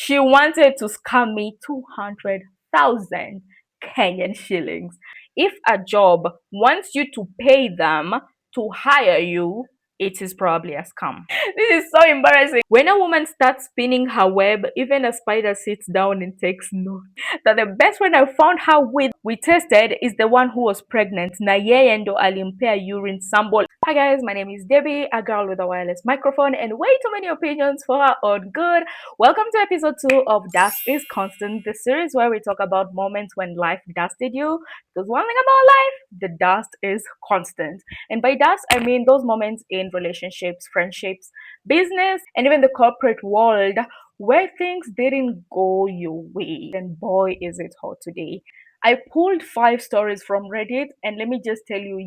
She wanted to scam me 200,000 Kenyan shillings. If a job wants you to pay them to hire you, it is probably a scam. This is so embarrassing. When a woman starts spinning her web, even a spider sits down and takes note. That the best friend I found her with, we tested, is the one who was pregnant. Na yeye ndo alimpea urine sample. Hi guys, my name is Debbie, a girl with a wireless microphone and way too many opinions for her own good. Welcome to episode 2 of Dust is Constant, the series where we talk about moments when life dusted you. Because one thing about life, the dust is constant. And by dust, I mean those moments in relationships, friendships, business, and even the corporate world where things didn't go your way. And boy, is it hot today. I pulled 5 stories from Reddit, and let me just tell you,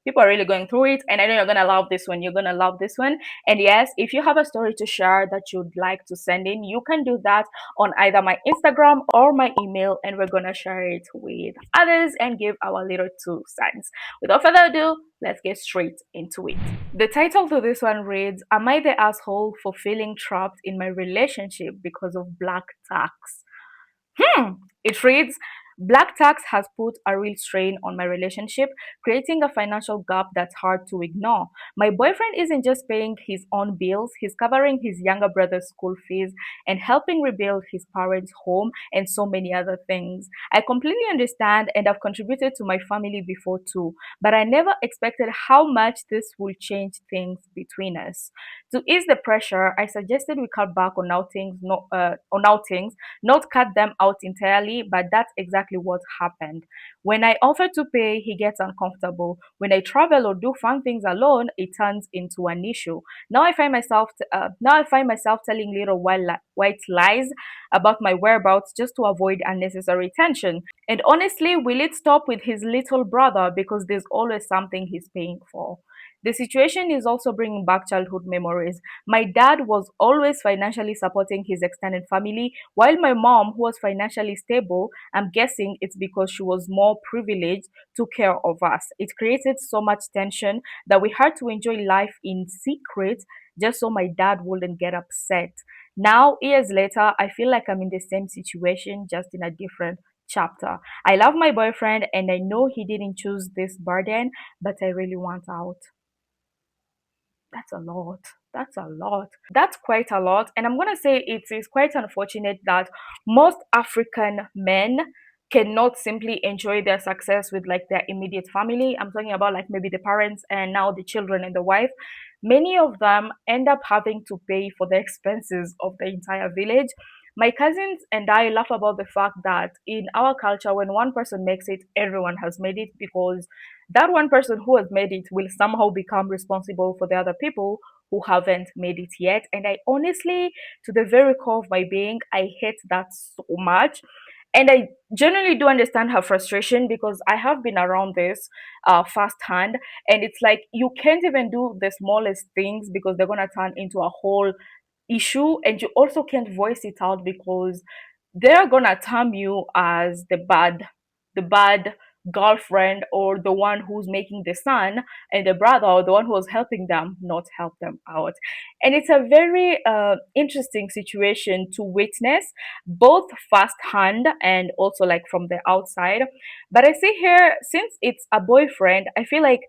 people are really going through it. And I know you're gonna love this one. You're gonna love this one. And yes, if you have a story to share that you'd like to send in, you can do that on either my Instagram or my email, and we're gonna share it with others and give our little 2 cents. Without further ado, let's get straight into it. The title to this one reads, Am I the asshole for feeling trapped in my relationship because of black tax? It reads, Black tax has put a real strain on my relationship, creating a financial gap that's hard to ignore. My boyfriend isn't just paying his own bills, he's covering his younger brother's school fees and helping rebuild his parents' home and so many other things. I completely understand and I've contributed to my family before too, but I never expected how much this will change things between us. To ease the pressure, I suggested we cut back on outings, not cut them out entirely, but that's exactly what happened. When I offer to pay, he gets uncomfortable. When I travel or do fun things alone, it turns into an issue. Now I find myself telling little white lies about my whereabouts just to avoid unnecessary tension. And honestly, will it stop with his little brother because there's always something he's paying for? The situation is also bringing back childhood memories. My dad was always financially supporting his extended family, while my mom, who was financially stable, I'm guessing it's because she was more privileged, took care of us. It created so much tension that we had to enjoy life in secret just so my dad wouldn't get upset. Now, years later, I feel like I'm in the same situation, just in a different chapter. I love my boyfriend and I know he didn't choose this burden, but I really want out. That's a lot. That's a lot. That's quite a lot. And I'm going to say it is quite unfortunate that most African men cannot simply enjoy their success with like their immediate family. I'm talking about like maybe the parents and now the children and the wife. Many of them end up having to pay for the expenses of the entire village. My cousins and I laugh about the fact that in our culture, when one person makes it, everyone has made it because that one person who has made it will somehow become responsible for the other people who haven't made it yet. And I honestly, to the very core of my being, I hate that so much. And I genuinely do understand her frustration because I have been around this firsthand. And it's like you can't even do the smallest things because they're going to turn into a whole issue. And you also can't voice it out because they're going to term you as the bad girlfriend or the one who's making the son, and the brother or the one who was helping them not help them out. And it's a very interesting situation to witness, both firsthand and also like from the outside. But I see here, since it's a boyfriend, I feel like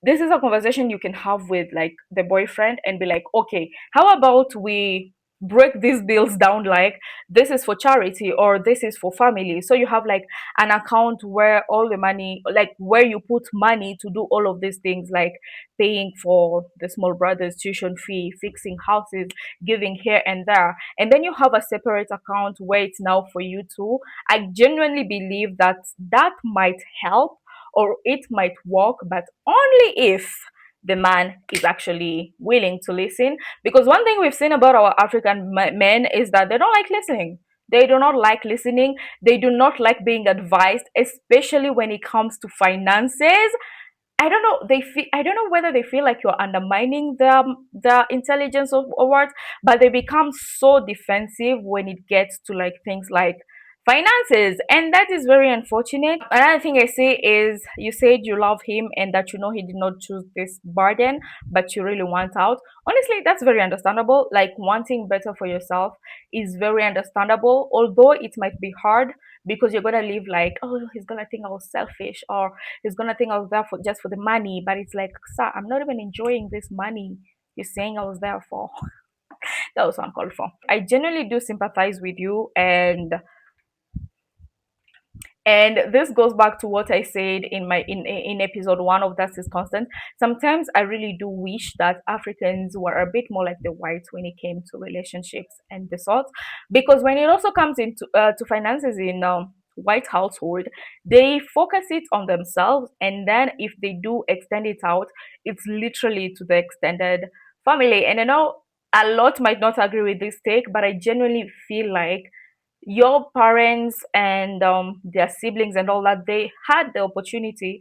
this is a conversation you can have with like the boyfriend and be like, okay, how about we break these bills down, like this is for charity or this is for family, so you have like an account where all the money, like where you put money to do all of these things, like paying for the small brother's tuition fee, fixing houses, giving here and there, and then you have a separate account where it's now for you too. I genuinely believe that that might help or it might work, but only if the man is actually willing to listen. Because one thing we've seen about our African men is that they don't like listening. They do not like listening. They do not like being advised, especially when it comes to finances. I don't know. They feel. I don't know whether they feel like you're undermining the intelligence of what, but they become so defensive when it gets to like things like finances, and that is very unfortunate. Another thing I say is, you said you love him and that you know he did not choose this burden, but you really want out. Honestly, that's very understandable. Like, wanting better for yourself is very understandable, although it might be hard because you're gonna live like, oh, he's gonna think I was selfish, or he's gonna think I was there for just for the money. But it's like, sir, I'm not even enjoying this money you're saying I was there for. That was uncalled for. I genuinely do sympathize with you, and this goes back to what I said in my in episode one of That Is Constant. Sometimes I really do wish that Africans were a bit more like the whites when it came to relationships and the sort, because when it also comes into to finances in white household, they focus it on themselves, and then if they do extend it out, it's literally to the extended family. And I know a lot might not agree with this take, but I genuinely feel like your parents and their siblings and all that, they had the opportunity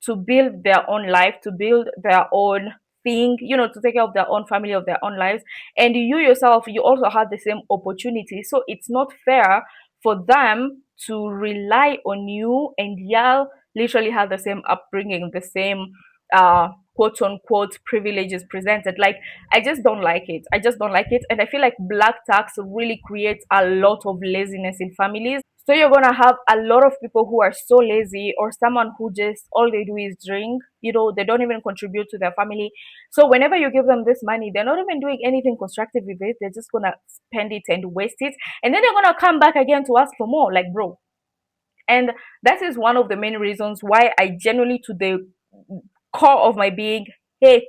to build their own life, to build their own thing, to take care of their own family, of their own lives. And you yourself, you also had the same opportunity. So it's not fair for them to rely on you, and y'all literally have the same upbringing, the same quote unquote privileges presented. Like, I just don't like it. I just don't like it. And I feel like black tax really creates a lot of laziness in families. So you're gonna have a lot of people who are so lazy, or someone who just all they do is drink. They don't even contribute to their family. So whenever you give them this money, they're not even doing anything constructive with it. They're just gonna spend it and waste it, and then they're gonna come back again to ask for more. Like, bro. And that is one of the main reasons why I genuinely, to the core of my being, hate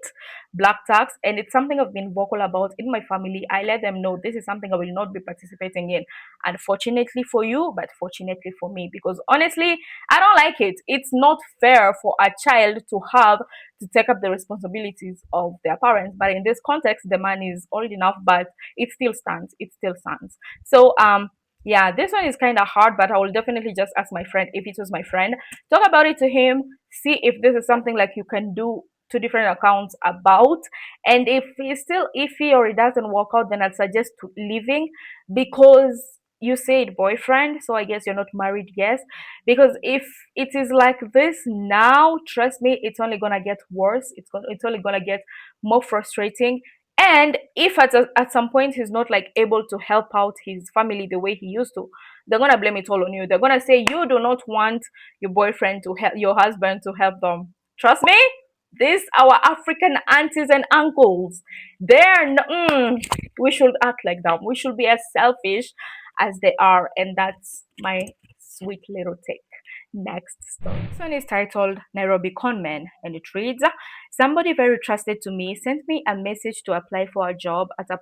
black tax. And it's something I've been vocal about in my family. I let them know this is something I will not be participating in, unfortunately for you, but fortunately for me, because honestly, I don't like it. It's not fair for a child to have to take up the responsibilities of their parents. But in this context, the man is old enough, but it still stands. It still stands. So yeah, this one is kind of hard, but I will definitely just ask my friend, if it was my friend, talk about it to him, see if this is something like you can do two different accounts about. And if he's still iffy or it doesn't work out, then I'd suggest to leaving, because you said boyfriend, so I guess you're not married, yes. Because if it is like this now, trust me, it's only gonna get worse. It's only gonna get more frustrating. And if at some point he's not like able to help out his family the way he used to, they're gonna blame it all on you. They're gonna say you do not want your boyfriend to help, your husband to help them. Trust me, this our African aunties and uncles, we should act like them. We should be as selfish as they are, and that's my sweet little take. Next story. This one is titled Nairobi Conman, and it reads: Somebody very trusted to me sent me a message to apply for a job at a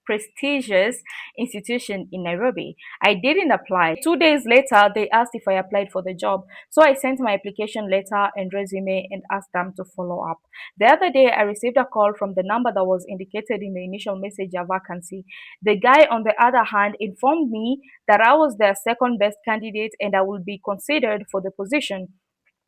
prestigious institution in Nairobi. I didn't apply. 2 days later, they asked if I applied for the job. So I sent my application letter and resume and asked them to follow up. The other day, I received a call from the number that was indicated in the initial message, a vacancy. The guy, on the other hand, informed me that I was their second best candidate and I would be considered for the position.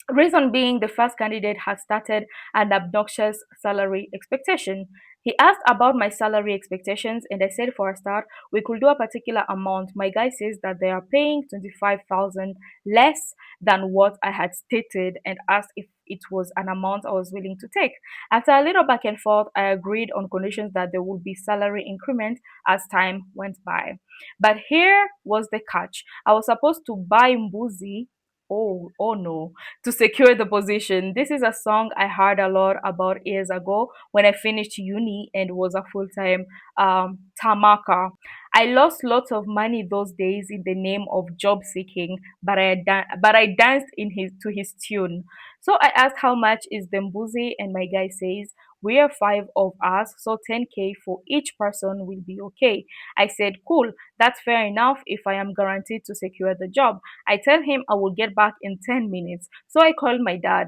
Reason being, the first candidate had started an obnoxious salary expectation. He asked about my salary expectations, and I said for a start, we could do a particular amount. My guy says that they are paying 25,000 less than what I had stated, and asked if it was an amount I was willing to take. After a little back and forth, I agreed on conditions that there would be salary increment as time went by. But here was the catch. I was supposed to buy mbuzi. Oh no, to secure the position. This is a song I heard a lot about years ago when I finished uni and was a full-time tamaka. I lost lots of money those days in the name of job seeking, but I danced in his to his tune. So I asked how much is the mbuzi, and my guy says we are five of us, so 10K for each person will be okay. I said cool, that's fair enough if I am guaranteed to secure the job. I tell him I will get back in 10 minutes. So I called my dad,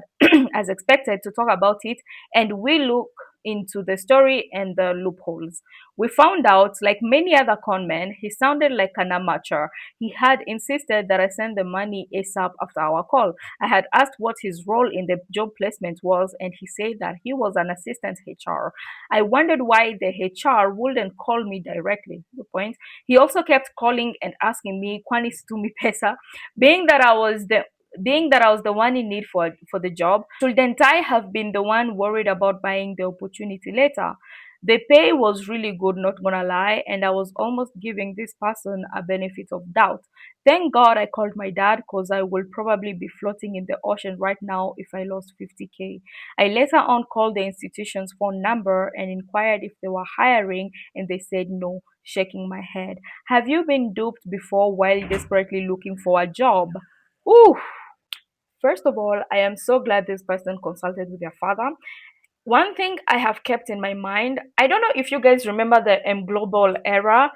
as expected, to talk about it, and we look into the story and the loopholes. We found out, like many other con men, he sounded like an amateur. He had insisted that I send the money ASAP after our call. I had asked what his role in the job placement was, and he said that he was an assistant HR. I wondered why the HR wouldn't call me directly. Good point. He also kept calling and asking me, "Kwani stumi pesa?" Being that I was the one in need for the job, shouldn't I have been the one worried about buying the opportunity later? The pay was really good, not gonna lie, and I was almost giving this person a benefit of doubt. Thank God I called my dad because I will probably be floating in the ocean right now if I lost 50K. I later on called the institution's phone number and inquired if they were hiring, and they said no, shaking my head. Have you been duped before while desperately looking for a job? Ooh, first of all, I am so glad this person consulted with their father. One thing I have kept in my mind, I don't know if you guys remember the Global era,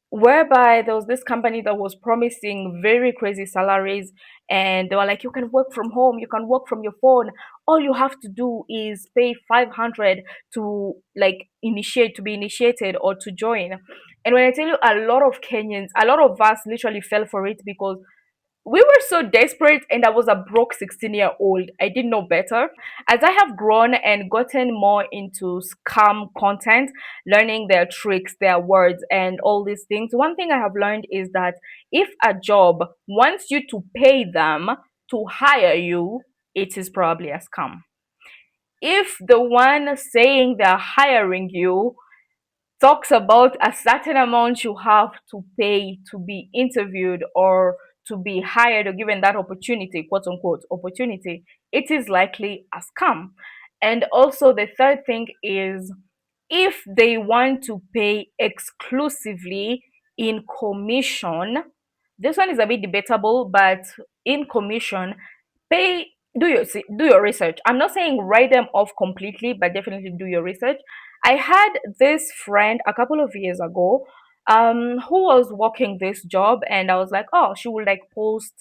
whereby there was this company that was promising very crazy salaries, and they were like, you can work from home, you can work from your phone. All you have to do is pay 500 to like initiate to be initiated or to join. And when I tell you, a lot of Kenyans, a lot of us literally fell for it because we were so desperate, and I was a broke 16-year-old. I didn't know better. As I have grown and gotten more into scam content, learning their tricks, their words, and all these things, one thing I have learned is that if a job wants you to pay them to hire you, it is probably a scam. If the one saying they're hiring you talks about a certain amount you have to pay to be interviewed or to be hired or given that opportunity, quote unquote, opportunity, it is likely a scam. And also, the third thing is if they want to pay exclusively in commission, this one is a bit debatable, but in commission, pay do your research. I'm not saying write them off completely, but definitely do your research. I had this friend a couple of years ago who was working this job, and I was like, oh, she would like post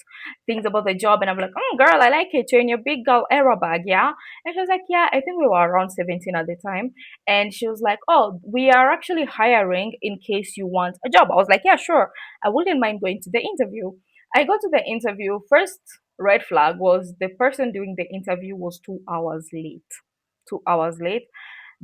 things about the job, and I'm like, oh girl, I like it, you're in your big girl era bag, yeah. And she was like, yeah, I think we were around 17 at the time. And she was like, oh, we are actually hiring in case you want a job. I was like, yeah, sure, I wouldn't mind going to the interview. I go to the interview. First red flag was the person doing the interview was 2 hours late. 2 hours late.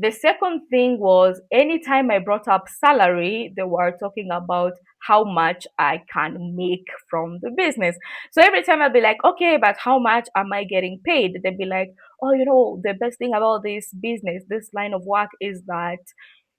The second thing was anytime I brought up salary, they were talking about how much I can make from the business. So every time I'd be like, okay, but how much am I getting paid? They'd be like, oh, the best thing about this business, this line of work is that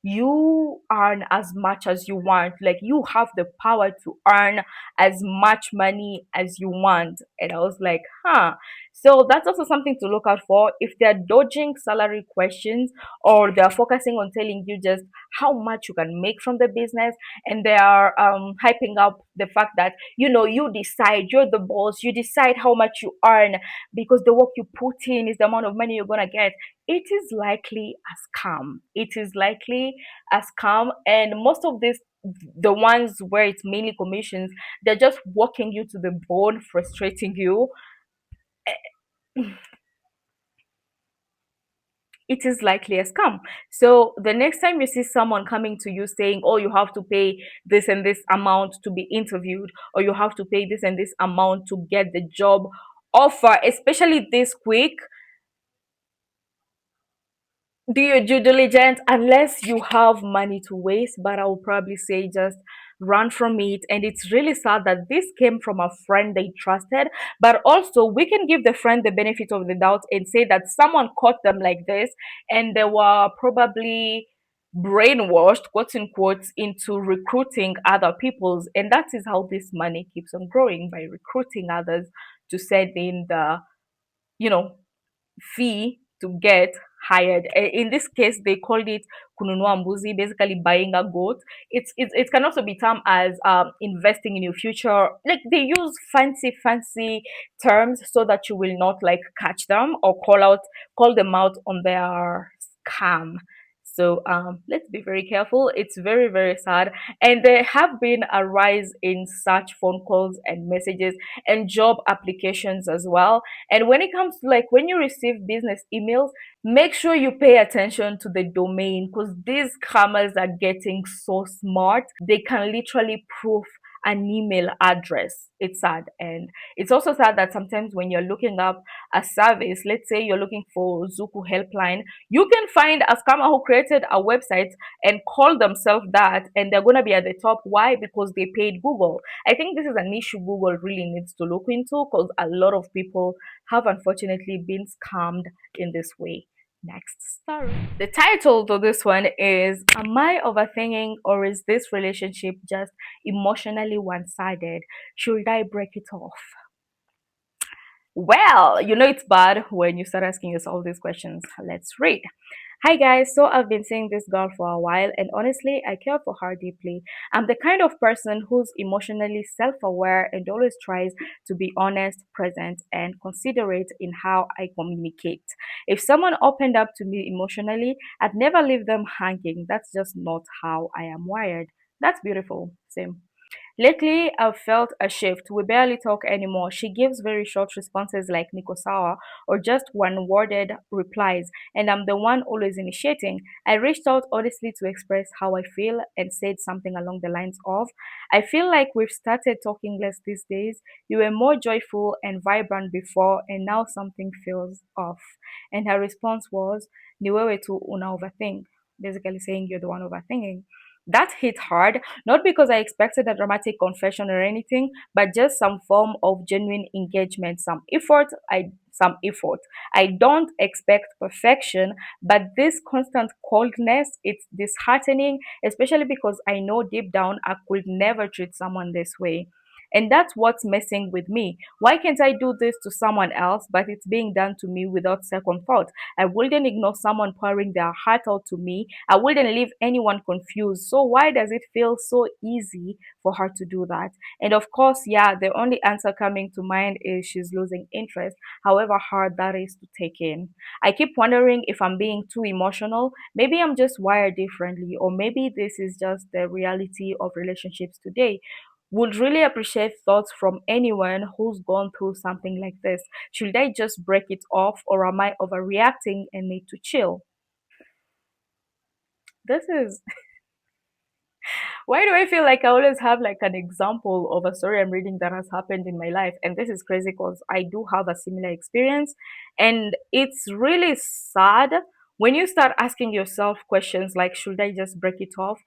you earn as much as you want. Like you have the power to earn as much money as you want. And I was like, huh. So that's also something to look out for. If they're dodging salary questions, or they're focusing on telling you just how much you can make from the business, and they are hyping up the fact that you decide, you're the boss, you decide how much you earn because the work you put in is the amount of money you're gonna get, it is likely a scam. It is likely a scam. And most of this, the ones where it's mainly commissions, they're just walking you to the bone, frustrating you. It is likely a scam. So the next time you see someone coming to you saying, oh, you have to pay this and this amount to be interviewed, or you have to pay this and this amount to get the job offer, especially this quick, do your due diligence unless you have money to waste. But I will probably say just run from it. And it's really sad that this came from a friend they trusted, but also we can give the friend the benefit of the doubt and say that someone caught them like this, and they were probably brainwashed, quote unquote, into recruiting other people's. And that is how this money keeps on growing, by recruiting others to send in the you know fee to get hired. In this case, they called it kununua mbuzi, basically buying a goat. It can also be termed as investing in your future. Like they use fancy terms so that you will not like catch them or call them out on their scam. So let's be very careful. It's very, very sad. And there have been a rise in such phone calls and messages and job applications as well. And when it comes to like when you receive business emails, make sure you pay attention to the domain because these scammers are getting so smart. They can literally proof an email address. It's sad. And it's also sad that sometimes when you're looking up a service, let's say you're looking for Zuku helpline, you can find a scammer who created a website and call themselves that, and they're going to be at the top. Why? Because they paid Google. I think this is an issue Google really needs to look into because a lot of people have unfortunately been scammed in this way. Next story. The title to this one is Am I overthinking or is this relationship just emotionally one sided? Should I break it off? Well, you know it's bad when you start asking yourself these questions. Let's read. Hi guys, so I've been seeing this girl for a while and honestly, I care for her deeply. I'm the kind of person who's emotionally self aware and always tries to be honest, present, and considerate in how I communicate. If someone opened up to me emotionally, I'd never leave them hanging. That's just not how I am wired. That's beautiful. Same. Lately, I've felt a shift. We barely talk anymore. She gives very short responses like Nikosawa or just one worded replies, and I'm the one always initiating. I reached out honestly to express how I feel and said something along the lines of, I feel like we've started talking less these days. You were more joyful and vibrant before, and now something feels off. And her response was, Ni wewe tu una overthink, basically saying you're the one overthinking. That hit hard, not because I expected a dramatic confession or anything, but just some form of genuine engagement, some effort. I don't expect perfection, but this constant coldness, it's disheartening, especially because I know deep down I could never treat someone this way. And that's what's messing with me. Why can't I do this to someone else, but it's being done to me without second thought? I wouldn't ignore someone pouring their heart out to me. I wouldn't leave anyone confused. So why does it feel so easy for her to do that? And of course, yeah, the only answer coming to mind is she's losing interest, however hard that is to take in. I keep wondering if I'm being too emotional. Maybe I'm just wired differently, or maybe this is just the reality of relationships today. Would really appreciate thoughts from anyone who's gone through something like this. Should I just break it off, or am I overreacting and need to chill? This is why do I feel like I always have like an example of a story I'm reading that has happened in my life? And this is crazy because I do have a similar experience. And it's really sad when you start asking yourself questions like, should I just break it off?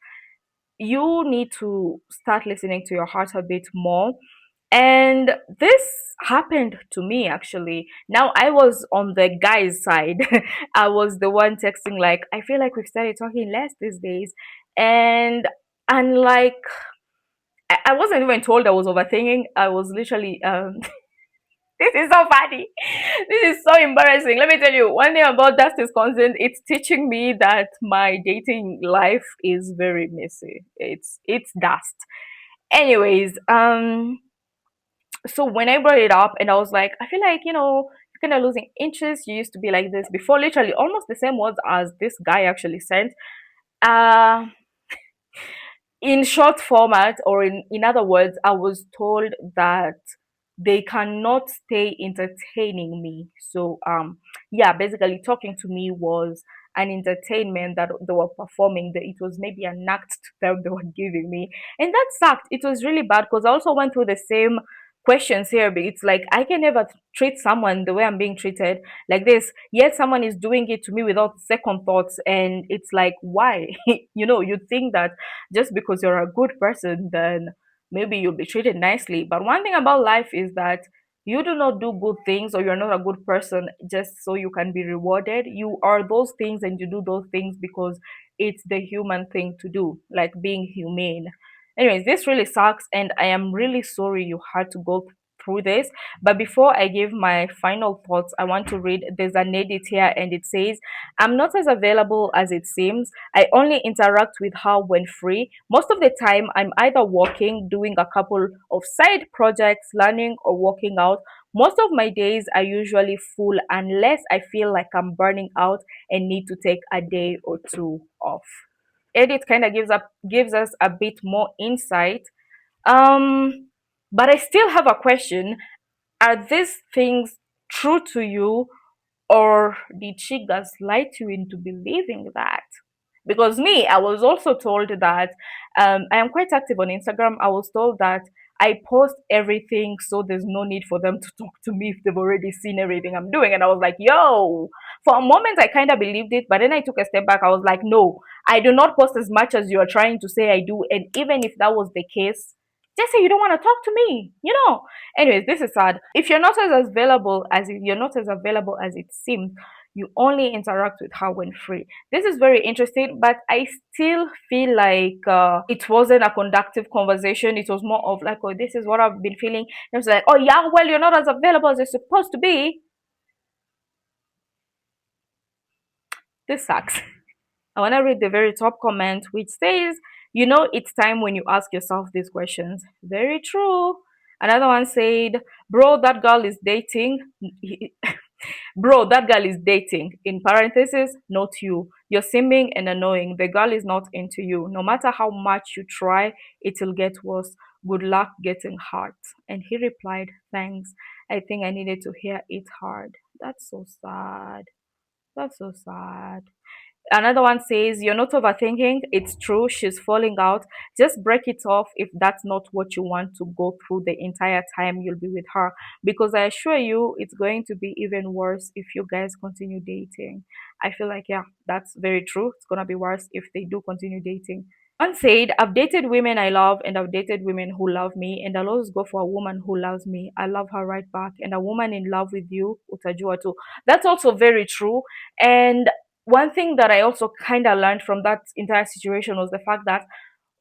You need to start listening to your heart a bit more. And this happened to me actually. Now I was on the guy's side. I was the one texting like, I feel like we've started talking less these days. And like I wasn't even told I was overthinking. I was literally this is so funny. This is so embarrassing. Let me tell you one thing about Dust is concerned. It's teaching me that my dating life is very messy. It's dust. Anyways, so when I brought it up and I was like, I feel like, you're kind of losing interest. You used to be like this before, literally almost the same words as this guy actually sent. Uh in short format, or in other words, I was told that they cannot stay entertaining me. So yeah, basically talking to me was an entertainment that they were performing. That it was maybe an act to them they were giving me, and that sucked. It was really bad because I also went through the same questions here, but it's like I can never treat someone the way I'm being treated like this, yet someone is doing it to me without second thoughts. And it's like, why? You think that just because you're a good person, then maybe you'll be treated nicely. But one thing about life is that you do not do good things, or you're not a good person just so you can be rewarded. You are those things and you do those things because it's the human thing to do, like being humane. Anyways, this really sucks, and I am really sorry you had to go through this. But before I give my final thoughts, I want to read. There's an edit here, and it says, "I'm not as available as it seems. I only interact with her when free. Most of the time, I'm either working, doing a couple of side projects, learning, or working out. Most of my days are usually full unless I feel like I'm burning out and need to take a day or two off." Edit kind of gives us a bit more insight. Um, but I still have a question. Are these things true to you, or did she gaslight you into believing that? Because me, I was also told that I am quite active on Instagram. I was told that I post everything, so there's no need for them to talk to me if they've already seen everything I'm doing. And I was like, yo, for a moment, I kind of believed it, but then I took a step back. I was like, no, I do not post as much as you are trying to say I do. And even if that was the case, just say you don't want to talk to me, you know. Anyways, this is sad. If you're not as available as it seems, you only interact with her when free. This is very interesting, but I still feel like it wasn't a conductive conversation. It was more of like, oh, this is what I've been feeling. And it's like, oh yeah, well, you're not as available as you're supposed to be. This sucks. I want to read the very top comment, which says, you know, it's time when you ask yourself these questions. Very true. Another one said, bro, that girl is dating. Bro, that girl is dating. In parentheses, not you. You're simming and annoying. The girl is not into you. No matter how much you try, it'll get worse. Good luck getting hurt. And he replied, thanks. I think I needed to hear it hard. That's so sad. That's so sad. Another one says, you're not overthinking. It's true. She's falling out. Just break it off if that's not what you want to go through the entire time you'll be with her. Because I assure you, it's going to be even worse if you guys continue dating. I feel like, yeah, that's very true. It's going to be worse if they do continue dating. One said, I've dated women I love and I've dated women who love me, and I'll always go for a woman who loves me. I love her right back. And a woman in love with you, utajua too. That's also very true. And one thing that I also kind of learned from that entire situation was the fact that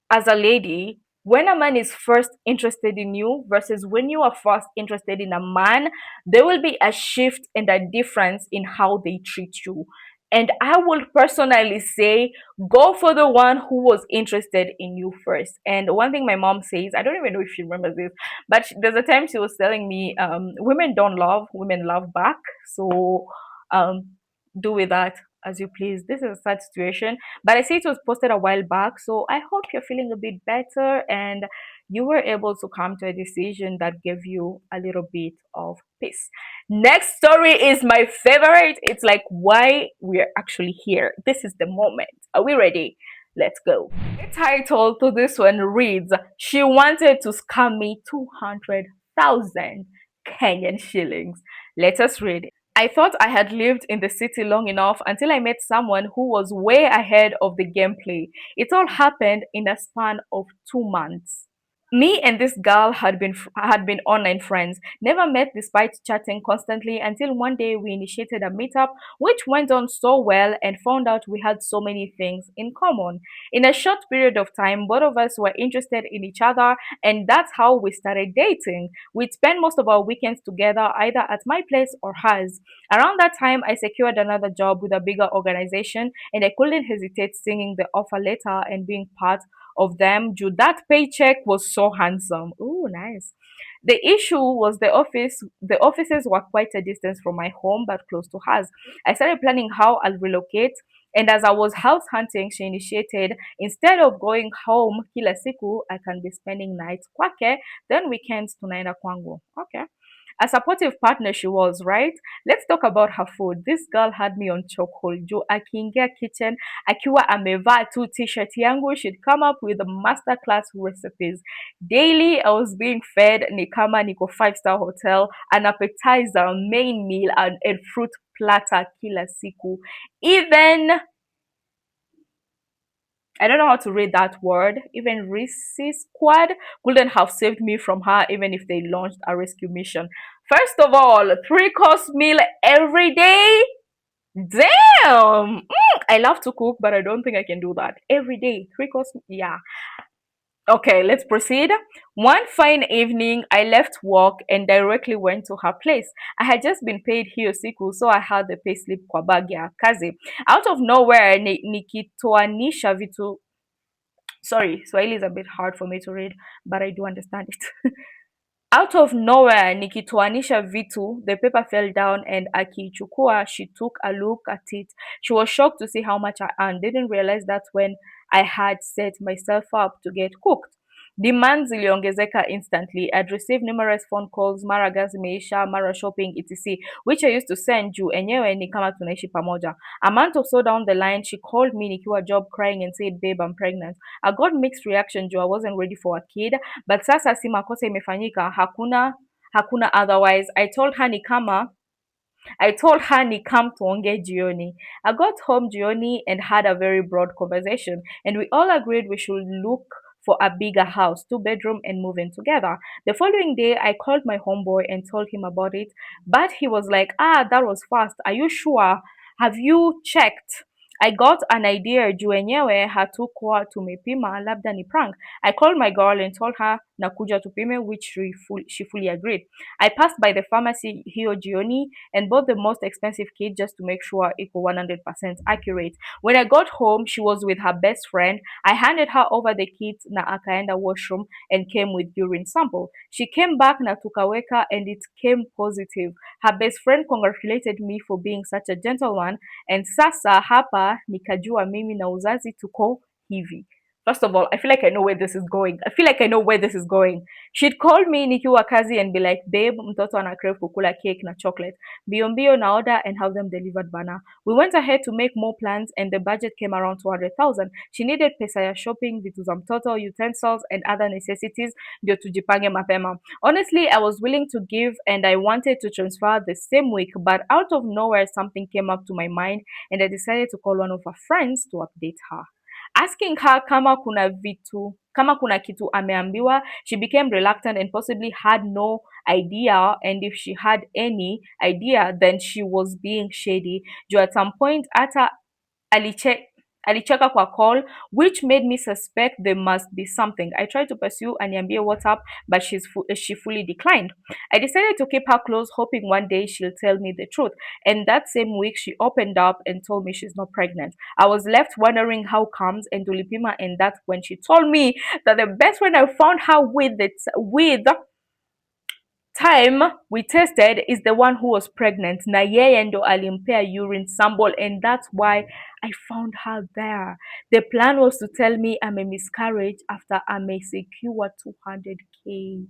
as a lady, when a man is first interested in you versus when you are first interested in a man, there will be a shift and a difference in how they treat you. And I will personally say, go for the one who was interested in you first. And one thing my mom says, I don't even know if she remembers this, but there's a time she was telling me, women don't love, women love back. So um, do with that as you please. This is a sad situation, but I see it was posted a while back. So I hope you're feeling a bit better and you were able to come to a decision that gave you a little bit of peace. Next story is my favorite. It's like why we're actually here. This is the moment. Are we ready? Let's go. The title to this one reads, She wanted to scam me 200,000 Kenyan shillings. Let us read it. I thought I had lived in the city long enough until I met someone who was way ahead of the gameplay. It all happened in a span of 2 months. Me and this girl had been online friends, never met despite chatting constantly until one day we initiated a meetup, which went on so well and found out we had so many things in common. In a short period of time, both of us were interested in each other, and that's how we started dating. We'd spend most of our weekends together, either at my place or hers. Around that time, I secured another job with a bigger organization, and I couldn't hesitate singing the offer letter and being part of them. Due that paycheck was so handsome. Ooh, nice. The issue was the offices were quite a distance from my home, but close to hers. I started planning how I'll relocate. And as I was house hunting, she initiated, instead of going home kila siku, I can be spending nights kwake, then weekends tunaenda kwangu. Okay. A supportive partner she was, right? Let's talk about her food. This girl had me on chokehold. Juu akiingia kitchen akiwa amevaa tu t-shirt yangu, she'd come up with masterclass recipes. Daily, I was being fed ni kama niko five-star hotel, an appetizer, main meal, and fruit platter kila siku. Even I don't know how to read that word. Even Reese Squad couldn't have saved me from her, even if they launched a rescue mission. First of all, three-course meal every day. Damn! I love to cook, but I don't think I can do that every day. Three-course, yeah. Okay, let's proceed. One fine evening, I left work and directly went to her place. I had just been paid hiyo siku, so I had the payslip kwa bag ya kazi. Out of nowhere, nikitoanisha vitu. Sorry, Swahili is a bit hard for me to read, but I do understand it. Out of nowhere, nikitoanisha vitu, the paper fell down and akiichukua, she took a look at it. She was shocked to see how much I earned. Didn't realize that when I had set myself up to get cooked. Demands ziliongezeka instantly. I'd received numerous phone calls, mara gas imeisha, mara shopping, etc. Which I used to send juu enyewe ni kama tunaishi pamoja. A month or so down the line, she called me nikiwa job crying and said, babe, I'm pregnant. I got mixed reaction juu I wasn't ready for a kid. But sasa si makosa imefanyika, hakuna otherwise. I told her ni come tuongee jioni. I got home jioni and had a very broad conversation, and we all agreed we should look for a bigger house, two-bedroom, and move in together. The following day, I called my homeboy and told him about it, but he was like, that was fast. Are you sure? Have you checked? I got an idea juu wenyewe hatukuwa tumepima, labda ni prank. I called my girl and told her nakuja tupime, which she fully agreed. I passed by the pharmacy hiyo jioni and bought the most expensive kit just to make sure it was 100% accurate. When I got home, she was with her best friend. I handed her over the kit na akaenda washroom and came with urine sample. She came back na tukaweka and it came positive. Her best friend congratulated me for being such a gentleman and sasa hapa nikajua mimi na uzazi tuko hivi. First of all, I feel like I know where this is going. She'd call me nikiwa kazi and be like, babe, mtoto ana crave kukula cake na chocolate. Mbio mbio na order and have them delivered bana. We went ahead to make more plans and the budget came around 200,000. She needed pesa ya shopping, vitu za mtoto, utensils and other necessities ndio tujipange mapema. Honestly, I was willing to give and I wanted to transfer the same week, but out of nowhere something came up to my mind and I decided to call one of her friends to update her. Asking her kama kuna kitu ameambiwa, she became reluctant and possibly had no idea, and if she had any idea then she was being shady. Juu at some point hata alicheka kwa call, which made me suspect there must be something. I tried to pursue aniambie what's up, but she fully declined. I decided to keep her close, hoping one day she'll tell me the truth. And that same week, she opened up and told me she's not pregnant. I was left wondering how comes and tulipima, and that's when she told me that the best friend I found her with time we tested is the one who was pregnant na yeye ndo alimpea urine sample, and that's why I found her there. The plan was to tell me I'm a miscarriage after I may secure 200k.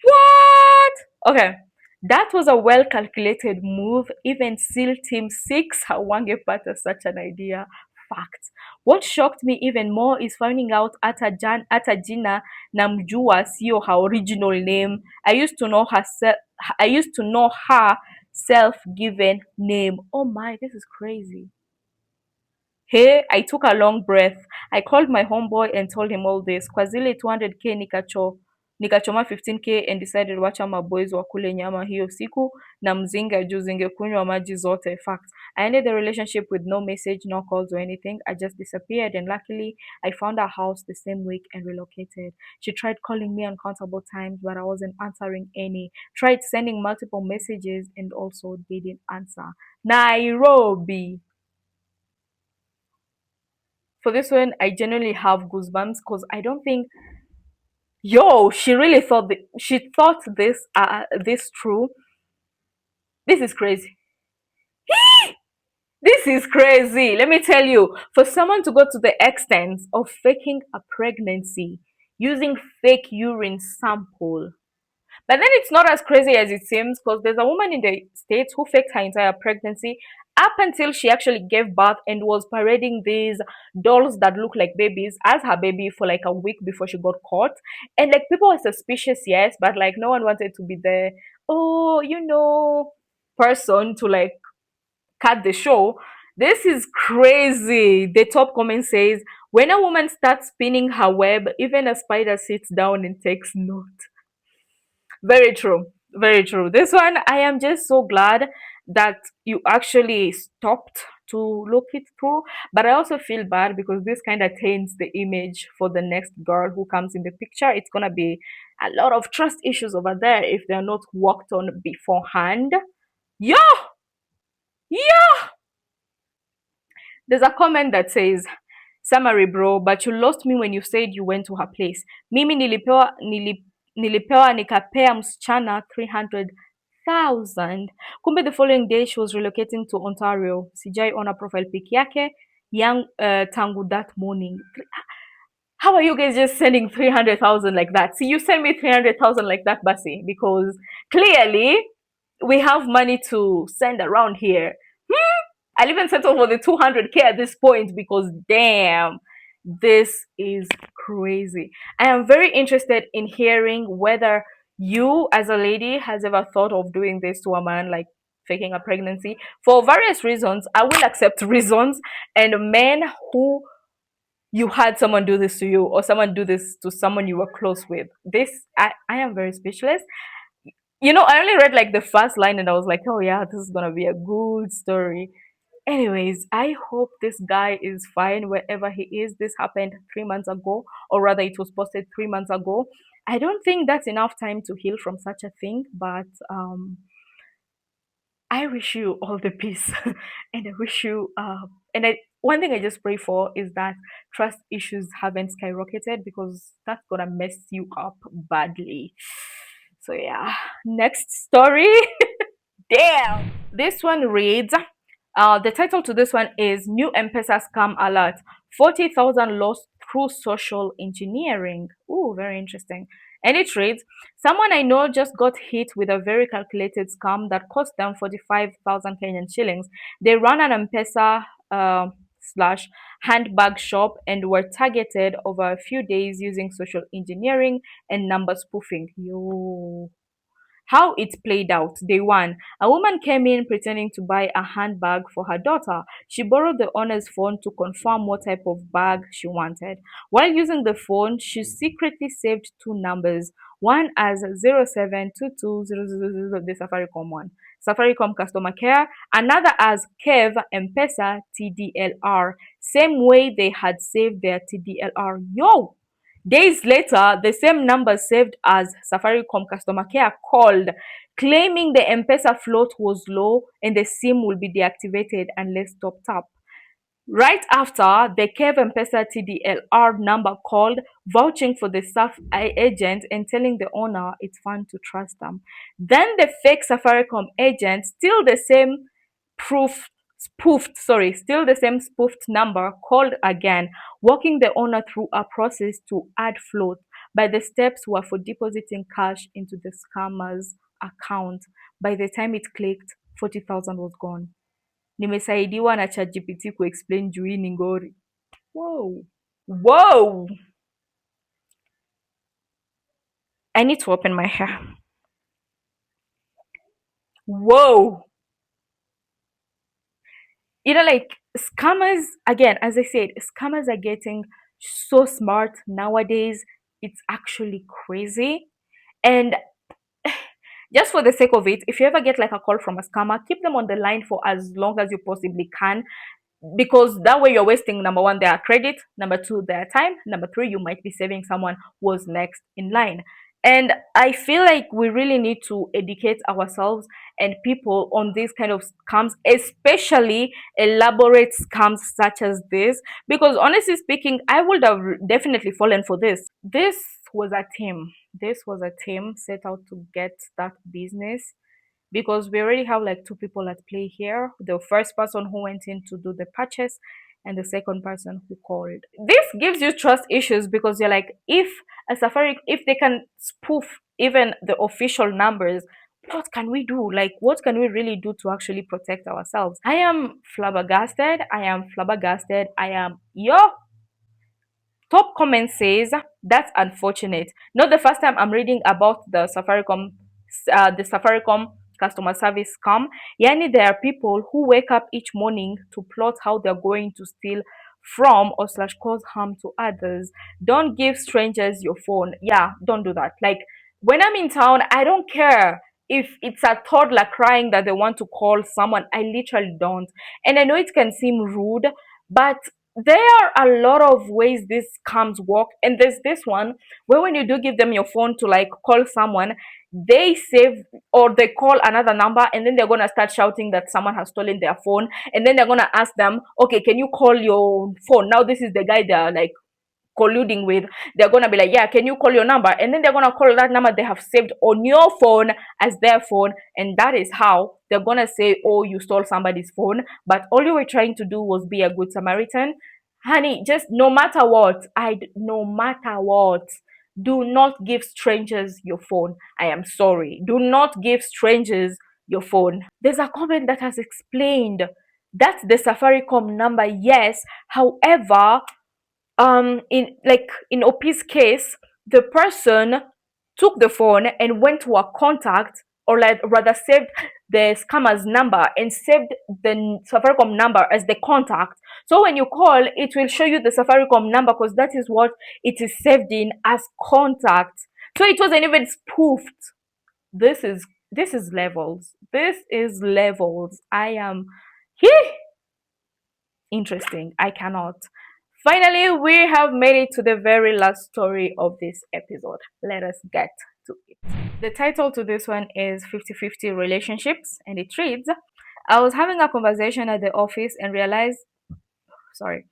What? Okay. That was a well calculated move. Even SEAL Team 6 hawangepata such an idea. Fact. What shocked me even more is finding out ata jina namjua sio her original name. I used to know her self-given name. Oh my, this is crazy. Hey, I took a long breath. I called my homeboy and told him all this. Kwa zile 200k nikachoma 15k and decided wacha maboys wakule nyama hiyo siku na mzinga juu zingekunywa maji zote. Fact. I ended the relationship with no message, no calls or anything. I just disappeared and luckily I found a house the same week and relocated. She tried calling me uncountable times but I wasn't answering any. Tried sending multiple messages and also didn't answer. Nairobi. For this one, I genuinely have goosebumps because I don't think, she really thought this true. This is crazy. This is crazy. Let me tell you, for someone to go to the extent of faking a pregnancy using fake urine sample. But then it's not as crazy as it seems because there's a woman in the States who faked her entire pregnancy up until she actually gave birth and was parading these dolls that look like babies as her baby for like a week before she got caught. And like people were suspicious, yes, but like no one wanted to be the, person to like cut the show. This is crazy. The top comment says, when a woman starts spinning her web, even a spider sits down and takes note. Very true. Very true. This one, I am just so glad that you actually stopped to look it through. But I also feel bad because this kind of taints the image for the next girl who comes in the picture. It's gonna be a lot of trust issues over there if they're not worked on beforehand. Yeah, yeah. There's a comment that says, summary bro, but you lost me when you said you went to her place. Mimi nilipewa nikapea msichana 300,000. Kumbe the following day she was relocating to Ontario. Sijai ona profile pic yake young tangu that morning. How are you guys just sending 300,000 like that? See, you send me 300,000 like that, Basi, because clearly we have money to send around here. I'll even settle for the 200K at this point because damn, this is crazy. I am very interested in hearing whether you, as a lady, has ever thought of doing this to a man, like faking a pregnancy for various reasons. I will accept reasons, and men who you had someone do this to you or someone do this to someone you were close with. This, I am very speechless. You know, I only read like the first line and I was like, oh yeah, this is gonna be a good story. Anyways, I hope this guy is fine wherever he is. This happened 3 months ago, or rather, it was posted 3 months ago. I don't think that's enough time to heal from such a thing, but I wish you all the peace, and I wish you and I one thing I just pray for is that trust issues haven't skyrocketed because that's gonna mess you up badly. So yeah, next story. Damn. This one reads, the title to this one is New M-Pesa Scam Alert, 40,000 lost through social engineering. Ooh, very interesting. And it reads, someone I know just got hit with a very calculated scam that cost them 45,000 Kenyan shillings. They ran an M-Pesa slash handbag shop and were targeted over a few days using social engineering and number spoofing. Yo. How it played out. Day one, a woman came in pretending to buy a handbag for her daughter. She borrowed the owner's phone to confirm what type of bag she wanted. While using the phone, she secretly saved two numbers, one as 07220000, the Safaricom one, Safaricom customer care, another as Kev M-Pesa TDLR, same way they had saved their TDLR. Yo! Days later, the same number saved as Safaricom customer care called, claiming the M-Pesa float was low and the SIM will be deactivated unless topped up. Right after, the Kev M-Pesa TDLR number called, vouching for the staff agent and telling the owner it's fun to trust them. Then the fake Safaricom agent, still the same spoofed number, called again, walking the owner through a process to add float. But the steps were for depositing cash into the scammer's account. By the time it clicked, 40,000 was gone. Nimesaidiwa na ChatGPT kuexplain juu hii ni ngori. Whoa. Whoa. I need to open my hair. Whoa. You know, like scammers, again, as I said, scammers are getting so smart nowadays. It's actually crazy. And just for the sake of it, if you ever get like a call from a scammer, keep them on the line for as long as you possibly can, because that way you're wasting, number one, their credit, number two, their time, number three, you might be saving someone who was next in line. And I feel like we really need to educate ourselves and people on these kind of scams, especially elaborate scams such as this, because honestly speaking, I would have definitely fallen for this. This was a team set out to get that business, because we already have like two people at play here, the first person who went in to do the purchase and the second person who called. This gives you trust issues because you're like, if they can spoof even the official numbers, what can we do? Like, what can we really do to actually protect ourselves? I am flabbergasted. I am yo. Top comment says, that's unfortunate. Not the first time I'm reading about the Safaricom customer service scam. Yani, there are people who wake up each morning to plot how they're going to steal from or slash cause harm to others. Don't give strangers your phone. Yeah, don't do that. Like, when I'm in town, I don't care. if it's a toddler crying that they want to call someone, I literally don't. And I know it can seem rude, but there are a lot of ways this scams work. And there's this one where when you do give them your phone to like call someone, they save or they call another number, and then they're gonna start shouting that someone has stolen their phone, and then they're gonna ask them, okay, can you call your phone? Now this is the guy they're like colluding with. They're gonna be like, yeah, can you call your number? And then they're gonna call that number they have saved on your phone as their phone, and that is how they're gonna say, oh, you stole somebody's phone, but all you were trying to do was be a good Samaritan. Honey, just no matter what, no matter what, do not give strangers your phone. I am sorry, do not give strangers your phone. There's a comment that has explained that's the Safaricom number, yes. However, in OP's case, the person took the phone and went to a contact, or like rather saved the scammer's number and saved the Safaricom number as the contact. So when you call, it will show you the Safaricom number because that is what it is saved in as contact. So it wasn't even spoofed. This is levels. This is levels. I am here. Interesting. I cannot. Finally, we have made it to the very last story of this episode. Let us get to it. The title to this one is 50-50 Relationships, and it reads, I was having a conversation at the office and realized sorry.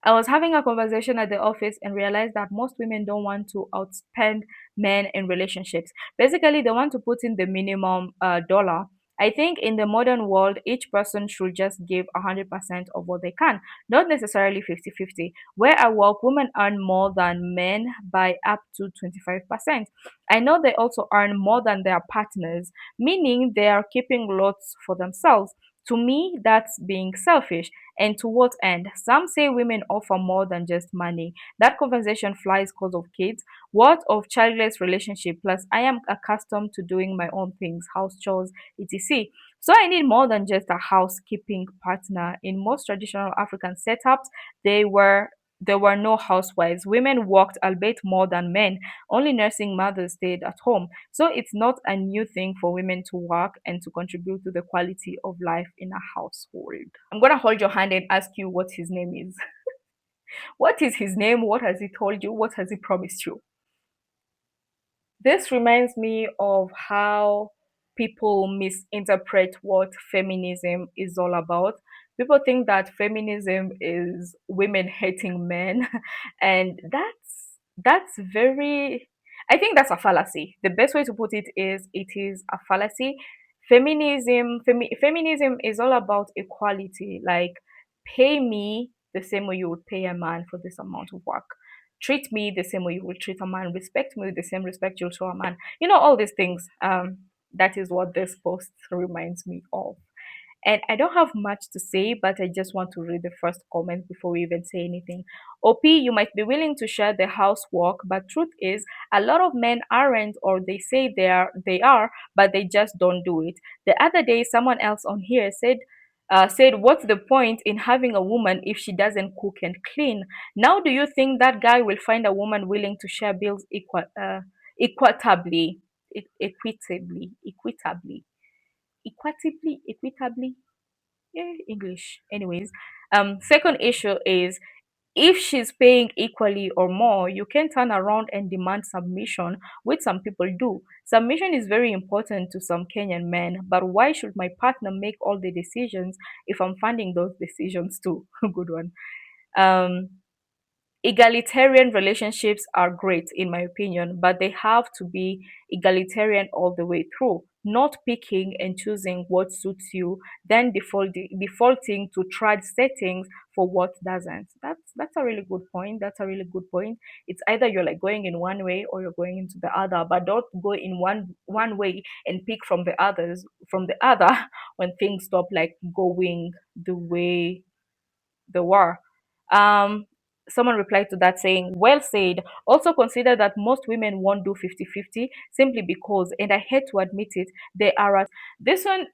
I was having a conversation at the office and realized that most women don't want to outspend men in relationships. Basically, they want to put in the minimum dollar. I think in the modern world, each person should just give 100% of what they can, not necessarily 50-50. Where I work, women earn more than men by up to 25%. I know they also earn more than their partners, meaning they are keeping lots for themselves. To me, that's being selfish. And to what end? Some say women offer more than just money. That conversation flies because of kids. What of childless relationship? Plus, I am accustomed to doing my own things, house chores, etc. So I need more than just a housekeeping partner. In most traditional African setups, they were there were no housewives. Women worked, albeit more than men. Only nursing mothers stayed at home. So it's not a new thing for women to work and to contribute to the quality of life in a household. I'm gonna hold your hand and ask you what his name is. What is his name? What has he told you? What has he promised you? This reminds me of how people misinterpret what feminism is all about. People think that feminism is women hating men, and that's very, I think that's a fallacy. The best way to put it is a fallacy. Feminism is all about equality. Like, pay me the same way you would pay a man for this amount of work. Treat me the same way you will treat a man. Respect me with the same respect you'll show a man. All these things. That is what this post reminds me of. And I don't have much to say, but I just want to read the first comment before we even say anything. OP, you might be willing to share the housework, but truth is, a lot of men aren't, or they say they are, but they just don't do it. The other day, someone else on here said, what's the point in having a woman if she doesn't cook and clean? Now, do you think that guy will find a woman willing to share bills equitably, equitably? Yeah, English. Anyways, second issue is, if she's paying equally or more, you can turn around and demand submission, which some people do. Submission is very important to some Kenyan men, but why should my partner make all the decisions if I'm funding those decisions too? Good one. Um, Egalitarian relationships are great in my opinion, but they have to be egalitarian all the way through, not picking and choosing what suits you, then defaulting to tried settings for what doesn't. That's a really good point. That's a really good point. It's either you're like going in one way or you're going into the other, but don't go in one way and pick from the other when things stop like going the way they were. Um, Someone replied to that saying, well said. Also consider that most women won't do 50-50 simply because, and I hate to admit it, they are this one.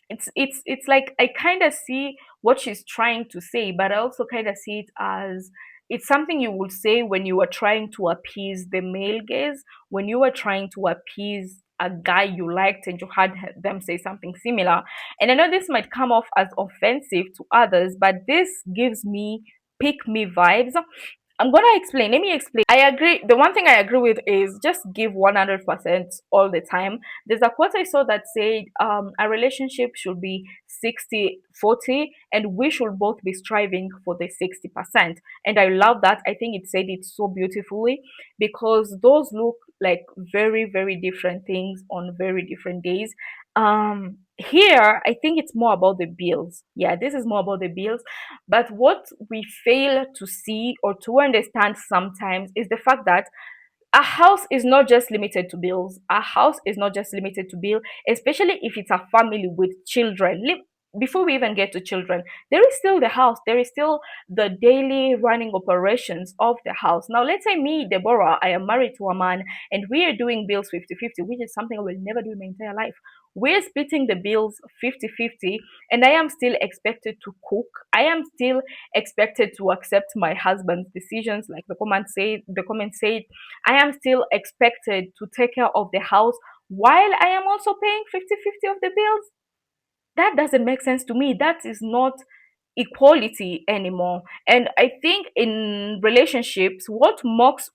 It's like I kind of see what she's trying to say, but I also kind of see it as it's something you would say when you are trying to appease the male gaze, when you are trying to appease a guy you liked and you had them say something similar. And I know this might come off as offensive to others, but this gives me pick me vibes. I'm gonna explain. Let me explain. I agree. The one thing I agree with is just give 100% all the time. There's a quote I saw that said, a relationship should be 60-40, and we should both be striving for the 60%. And I love that. I think it said it so beautifully because those look like very, very different things on very different days. Here, I think it's more about the bills. Yeah, this is more about the bills, but what we fail to see or to understand sometimes is the fact that a house is not just limited to bills. A house is not just limited to bill, especially if it's a family with children. Before we even get to children, there is still the house. There is still the daily running operations of the house. Now, let's say me, Deborah, I am married to a man and we are doing bills 50-50, which is something I will never do in my entire life. We're splitting the bills 50-50, and I am still expected to cook. I am still expected to accept my husband's decisions, like the comment said. I am still expected to take care of the house while I am also paying 50-50 of the bills. That doesn't make sense to me. That is not equality anymore. And I think in relationships, what works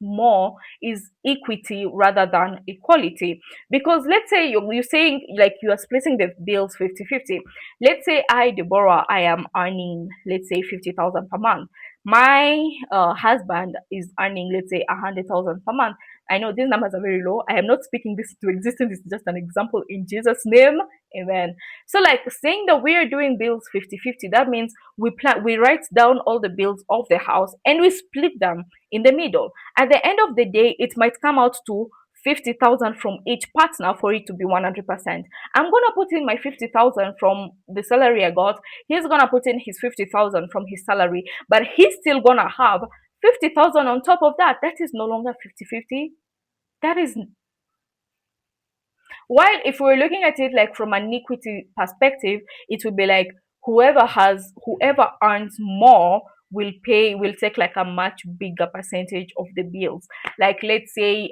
more is equity rather than equality. Because let's say you're saying like you are splitting the bills 50-50. Let's say I, Deborah, I am earning, let's say, 50,000 per month. My husband is earning, let's say, 100,000 per month. I know these numbers are very low. I am not speaking this to existence. It's just an example in Jesus' name. Amen. So like saying that we are doing bills 50-50, that means we write down all the bills of the house and we split them in the middle. At the end of the day, it might come out to 50,000 from each partner for it to be 100%. I'm gonna put in my 50,000 from the salary I got. He's gonna put in his 50,000 from his salary, but he's still gonna have 50,000 on top of that. That is no longer 50-50. That is, while if we're looking at it like from an equity perspective, it would be like whoever earns more will take like a much bigger percentage of the bills. Like let's say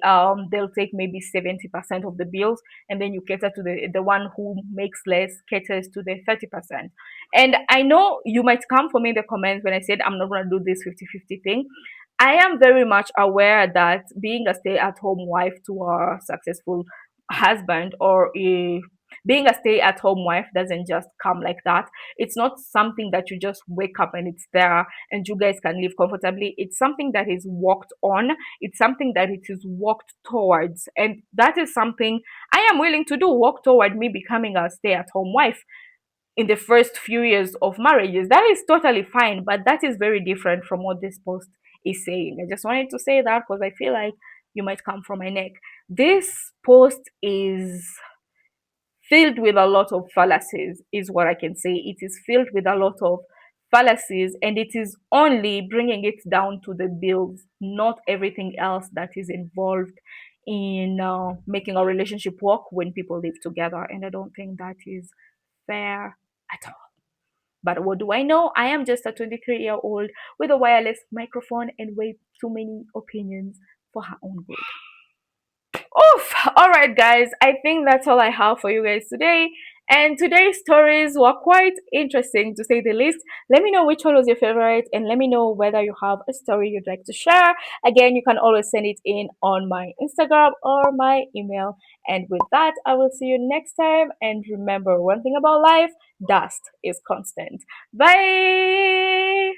they'll take maybe 70% of the bills, and then you cater to the one who makes less caters to the 30%. And I know you might come for me in the comments when I said I'm not gonna do this 50-50 thing. I am very much aware that being a stay-at-home wife to a successful husband, or being a stay-at-home wife doesn't just come like that. It's not something that you just wake up and it's there and you guys can live comfortably. It's something that is worked on. It's something that it is worked towards, and that is something I am willing to do. Work toward me becoming a stay-at-home wife in the first few years of marriages. That is totally fine, but that is very different from what this post is saying. I just wanted to say that because I feel like you might come from my neck. This post is filled with a lot of fallacies, is what I can say. It is filled with a lot of fallacies, and it is only bringing it down to the bills, not everything else that is involved in making a relationship work when people live together. And I don't think that is fair at all. But what do I know? I am just a 23-year-old with a wireless microphone and way too many opinions for her own good. Oof. All right, guys. I think that's all I have for you guys today. And today's stories were quite interesting to say the least. Let me know which one was your favorite, and let me know whether you have a story you'd like to share. Again, you can always send it in on my Instagram or my email. And with that, I will see you next time. And remember one thing about life: dust is constant. Bye.